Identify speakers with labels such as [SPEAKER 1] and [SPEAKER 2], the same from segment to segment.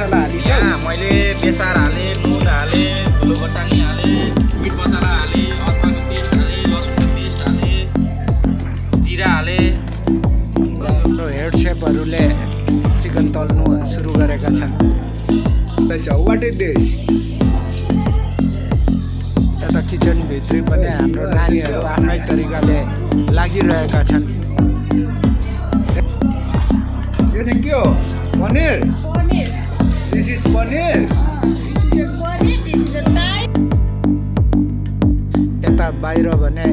[SPEAKER 1] मसला हालिस
[SPEAKER 2] यहाँ मैले बेसार हालेँ, नुन हालेँ, धुलो खोर्सानी हालेँ, मिट मसला हालेँ, अदुवाको पेस्ट हालेँ, लसुनको पेस्ट हालेँ, जिरा हालेँ।
[SPEAKER 1] हाम्रो हेड सेफहरूले चिकन तल्नु सुरु गरेका छन्। What is this? यता किचनभित्री पनि हाम्रो नानीहरू आफ्नै तरिकाले लागिरहेका छन्। यो चाहिँ के हो? पनिर? This is paneer? यता बाहिर भने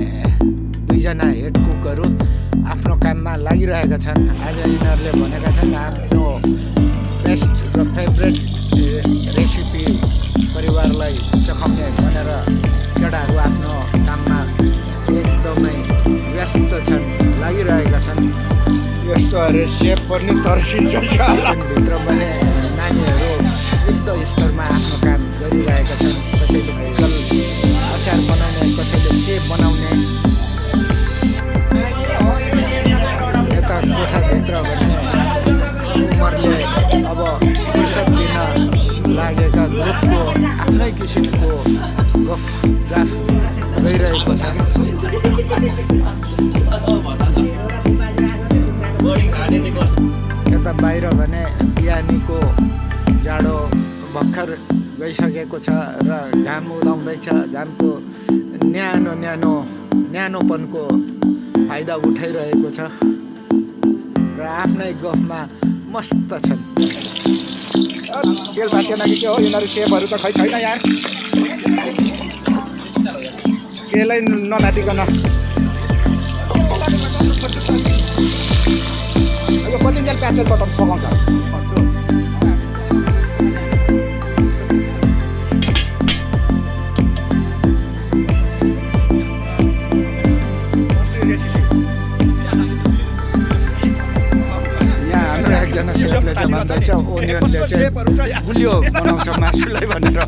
[SPEAKER 1] दुईजना हेड कुकहरू आफ्नो काममा लागिरहेका छन्। आज यिनीहरूले भनेका छन् आफ्नो बेस्ट र फेभरेट रेसिपी परिवारलाई चखाउने भनेर केटाहरू आफ्नो काममा एकदमै व्यस्त छन्, लागिरहेका छन्। यस्तो अरे सेफ पनि तर्सिन्छ। भित्र भने नानीहरू युद्ध स्तरमा आफ्नो काम गरिरहेका छन्। कसैले पिकल अचार बनाउने, कसैले के बनाउने। यता कोठाभित्र भने उमरले अब फुर्सद दिन लागेका ग्रुपको आफ्नै किसिमको गफ गइरहेको छ। यता बाहिर भने बिहानीको जाडो भर्खर गइसकेको छ र घाम उदाउँदैछ। घामको न्यानोपनको फाइदा उठाइरहेको छ र आफ्नै गफमा मस्त छन्। तेल भाँचेन कि के हो? यिनीहरू सेफहरू त खै छैन यार। केलाई नमातिकन अब कतिन्जेल प्याज चाहिँ पकाउँछ? यहाँ हाम्रो एकजना सेफले चाहिँ भन्दैछ ओनियनले चाहिँ गुलियो बनाउँछ मासुलाई भनेर।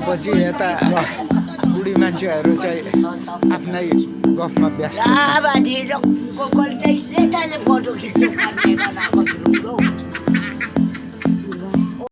[SPEAKER 1] पछि यता बुढी मान्छेहरू चाहिँ आफ्नै गफमा व्यस्त छन्।